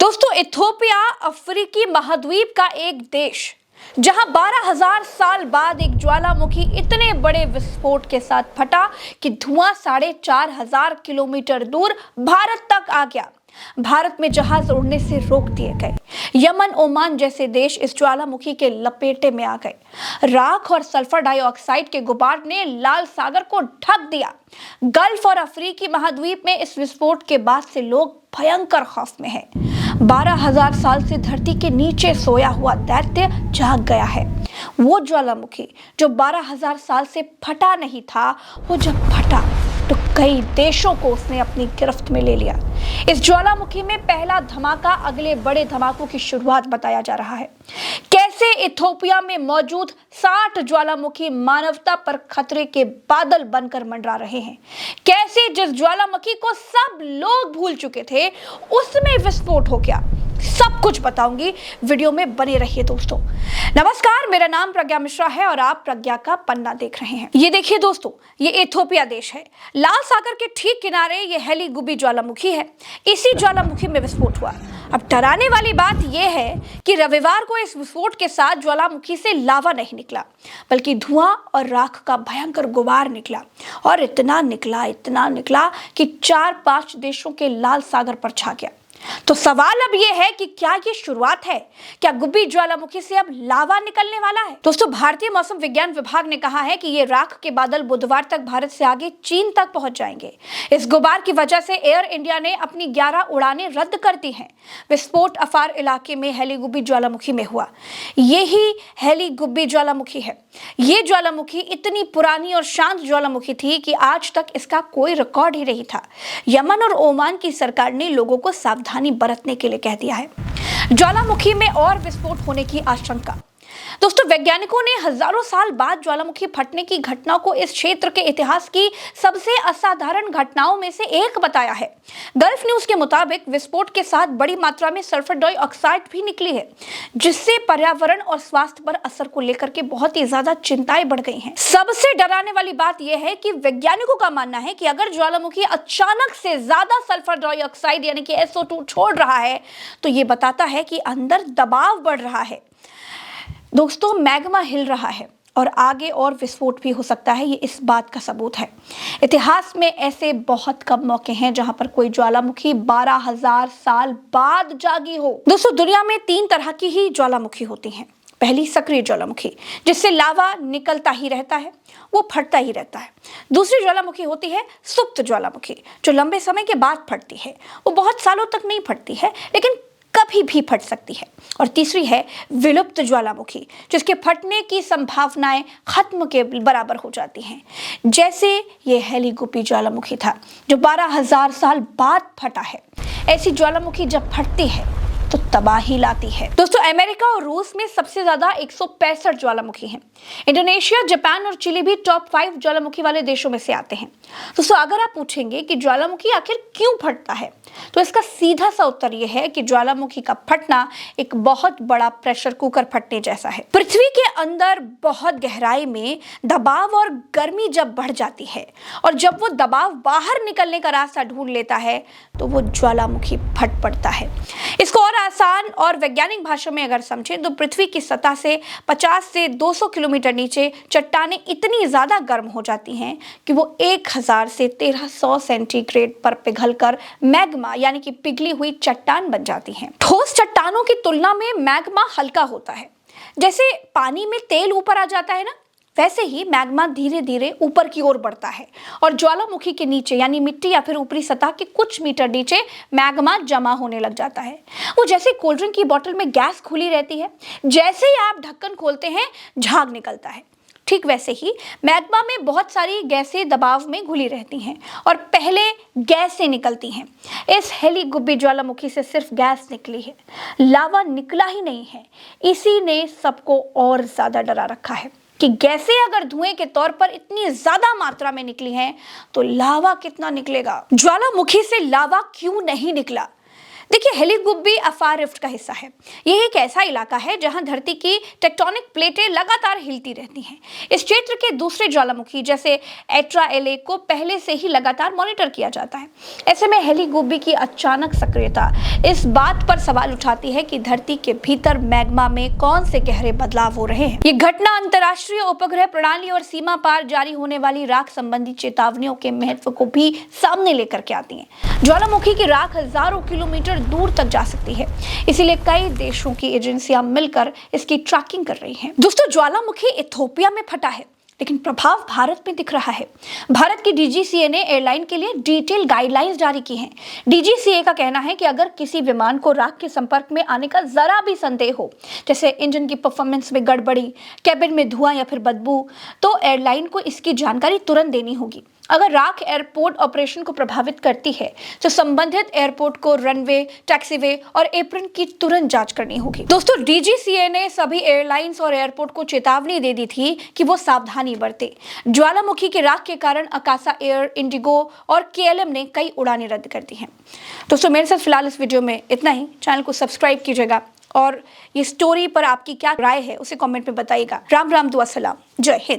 दोस्तों, इथोपिया अफ्रीकी महाद्वीप का एक देश जहां 12,000 साल बाद एक ज्वालामुखी इतने बड़े विस्फोट के साथ फटा कि धुआं 4,500 किलोमीटर दूर भारत तक आ गया। भारत में जहाज उड़ने से रोक दिए गए। यमन, ओमान जैसे देश इस ज्वालामुखी के लपेटे में आ गए। राख और सल्फर डाइऑक्साइड के गुबार ने लाल सागर को ढक दिया। गल्फ और अफ्रीकी महाद्वीप में इस विस्फोट के बाद से लोग भयंकर खौफ में हैं। 12,000 साल से धरती के नीचे सोया हुआ दैत्य जाग गया है। वो ज्वालामुखी जो 12,000 साल से फटा नहीं था, वो जब फटा तो कई देशों को उसने अपनी गिरफ्त में ले लिया। इस ज्वालामुखी में पहला धमाका अगले बड़े धमाकों की शुरुआत बताया जा रहा है। कैसे इथोपिया में मौजूद 60 ज्वालामुखी मानवता पर खतरे के बादल बनकर मंडरा रहे हैं। कैसे जिस ज्वालामुखी को सब लोग भूल चुके थे, उसमें विस्फोट हो गया। सब कुछ बताऊंगी, वीडियो में बने रहिए दोस्तों। नमस्कार, मेरा नाम प्रज्ञा मिश्रा है और आप प्रज्ञा का पन्ना देख रहे हैं। ये देखिए दोस्तों, ये इथोपिया देश है। लाल सागर के ठीक किनारे ये हेली गुबी ज्वालामुखी है। इसी ज्वालामुखी में विस्फोट हुआ। अब डराने वाली बात यह है कि रविवार को इस विस्फोट के साथ ज्वालामुखी से लावा नहीं निकला, बल्कि धुआं और राख का भयंकर गुबार निकला। और इतना निकला कि 4-5 देशों के लाल सागर पर छा गया। तो सवाल अब यह है कि क्या ये शुरुआत है? क्या गुब्बी ज्वालामुखी से अब लावा निकलने वाला है? दोस्तों, भारतीय मौसम विज्ञान विभाग ने कहा है कि ये राख के बादल बुधवार तक भारत से आगे चीन तक पहुंच जाएंगे। इस गुबार की वजह से एयर इंडिया ने अपनी 11 उड़ानें रद्द कर दी हैं। विस्फोट अफार इलाके में हेली गुब्बी ज्वालामुखी में हुआ। यही हेली गुब्बी ज्वालामुखी है। ये ज्वालामुखी इतनी पुरानी और शांत ज्वालामुखी थी कि आज तक इसका कोई रिकॉर्ड ही नहीं था। यमन और ओमान की सरकार ने लोगों को सावधानी बरतने के लिए कह दिया है। ज्वालामुखी में और विस्फोट होने की आशंका। दोस्तों, वैज्ञानिकों ने हजारों साल बाद ज्वालामुखी फटने की घटना को इस क्षेत्र के इतिहास की सबसे असाधारण घटनाओं में से एक बताया है। गल्फ न्यूज के मुताबिक विस्फोट के साथ बड़ी मात्रा में सल्फर डाइऑक्साइड भी निकली है, जिससे पर्यावरण और स्वास्थ्य पर असर को लेकर के बहुत ही ज्यादा चिंताएं बढ़ गई हैं। सबसे डराने वाली बात यह है कि वैज्ञानिकों का मानना है कि अगर ज्वालामुखी अचानक से ज्यादा सल्फर डाइऑक्साइड यानी कि SO2 छोड़ रहा है, तो ये बताता है कि अंदर दबाव बढ़ रहा है। दोस्तों, मैग्मा हिल रहा है और आगे और विस्फोट भी हो सकता है। ये इस बात का सबूत है। इतिहास में ऐसे बहुत कम मौके हैं जहां पर कोई ज्वालामुखी 12,000 साल बाद जागी हो। दोस्तों, दुनिया में 3 तरह की ही ज्वालामुखी होती हैं। पहली, सक्रिय ज्वालामुखी, जिससे लावा निकलता ही रहता है, वो फटता ही रहता है। दूसरी ज्वालामुखी होती है सुप्त ज्वालामुखी, जो लंबे समय के बाद फटती है। वो बहुत सालों तक नहीं फटती है, लेकिन कभी भी फट सकती है। और तीसरी है विलुप्त ज्वालामुखी, जिसके फटने की संभावनाएं खत्म के बराबर हो जाती हैं। जैसे ये हेली गुब्बी ज्वालामुखी था, जो 12,000 साल बाद फटा है। ऐसी ज्वालामुखी जब फटती है तो तबाही लाती है। दोस्तों, अमेरिका और रूस में सबसे ज्यादा 165 ज्वालामुखी हैं। इंडोनेशिया, जापान और चिली भी टॉप 5 ज्वालामुखी वाले देशों में से आते हैं। दोस्तों, अगर आप पूछेंगे कि ज्वालामुखी आखिर क्यों फटता है, तो इसका सीधा सा उत्तर यह है कि ज्वालामुखी का फटना एक बहुत बड़ा प्रेशर कुकर फटने जैसा है। पृथ्वी के अंदर बहुत गहराई में दबाव और गर्मी जब बढ़ जाती है और जब वो दबाव बाहर निकलने का रास्ता ढूंढ लेता है, तो वो ज्वालामुखी फट पड़ता है। इसको और आसान और वैज्ञानिक भाषा में अगर समझें तो पृथ्वी की सतह से 50 से 200 किलोमीटर नीचे चट्टानें इतनी ज्यादा गर्म हो जाती हैं कि वो 1000 से 1300 सेंटीग्रेड पर पिघलकर मैग्मा यानी कि पिघली हुई चट्टान बन जाती हैं। ठोस चट्टानों की तुलना में मैग्मा हल्का होता है। जैसे पानी में तेल ऊपर आ जाता है ना, वैसे ही मैग्मा धीरे धीरे ऊपर की ओर बढ़ता है और ज्वालामुखी के नीचे यानी मिट्टी या फिर ऊपरी सतह के कुछ मीटर नीचे मैग्मा जमा होने लग जाता है। वो जैसे कोल्ड ड्रिंक की बोतल में गैस खुली रहती है, जैसे ही आप ढक्कन खोलते हैं झाग निकलता है, ठीक वैसे ही मैग्मा में बहुत सारी गैसें दबाव में घुली रहती हैं और पहले गैसें निकलती हैं। इस हेली गुब्बी ज्वालामुखी से सिर्फ गैस निकली है, लावा निकला ही नहीं है। इसी ने सबको और ज्यादा डरा रखा है कि गैसें अगर धुएं के तौर पर इतनी ज्यादा मात्रा में निकली हैं, तो लावा कितना निकलेगा। ज्वालामुखी से लावा क्यों नहीं निकला? देखिए, हेलीगुब्बी अफार रिफ्ट का हिस्सा है। यह एक ऐसा इलाका है जहां धरती की टेक्टोनिक प्लेटें लगातार हिलती रहती हैं। इस क्षेत्र के दूसरे ज्वालामुखी जैसे एट्रा एले को पहले से ही लगातार मॉनिटर किया जाता है। ऐसे में हेलीगुब्बी की अचानक सक्रियता इस बात पर सवाल उठाती है कि धरती के भीतर मैग्मा में कौन से गहरे बदलाव हो रहे हैं। ये घटना अंतरराष्ट्रीय उपग्रह प्रणाली और सीमा पार जारी होने वाली राख संबंधी चेतावनियों के महत्व को भी सामने लेकर के आती है। ज्वालामुखी की राख हजारों किलोमीटर दूर तक जा सकती है, इसीलिए कई देशों की एजेंसियां मिलकर इसकी ट्रैकिंग कर रही हैं। दोस्तों, ज्वालामुखी इथियोपिया में फटा है, लेकिन प्रभाव भारत में दिख रहा है। भारत की डीजीसीए ने एयरलाइन के लिए डिटेल गाइडलाइंस जारी की हैं। डीजीसीए का कहना है कि अगर किसी विमान को राख के संपर्क में आने का जरा भी संदेह हो, जैसे इंजन की परफॉर्मेंस में गड़बड़ी, कैबिन में धुआं या फिर बदबू, तो एयरलाइन को इसकी जानकारी तुरंत देनी होगी। अगर राख एयरपोर्ट ऑपरेशन को प्रभावित करती है तो संबंधित एयरपोर्ट को रनवे, टैक्सीवे और एप्रन की तुरंत जांच करनी होगी। दोस्तों, डीजीसीए ने सभी एयरलाइंस और एयरपोर्ट को चेतावनी दे दी थी कि वो सावधानी बरते। ज्वालामुखी के राख के कारण अकासा एयर, इंडिगो और केएलएम ने कई उड़ानें रद्द कर दी हैं। दोस्तों, मेरे साथ फिलहाल इस वीडियो में इतना ही। चैनल को सब्सक्राइब कीजिएगा और ये स्टोरी पर आपकी क्या राय है उसे कमेंट में बताइएगा। राम राम, दुआ सलाम, जय हिंद।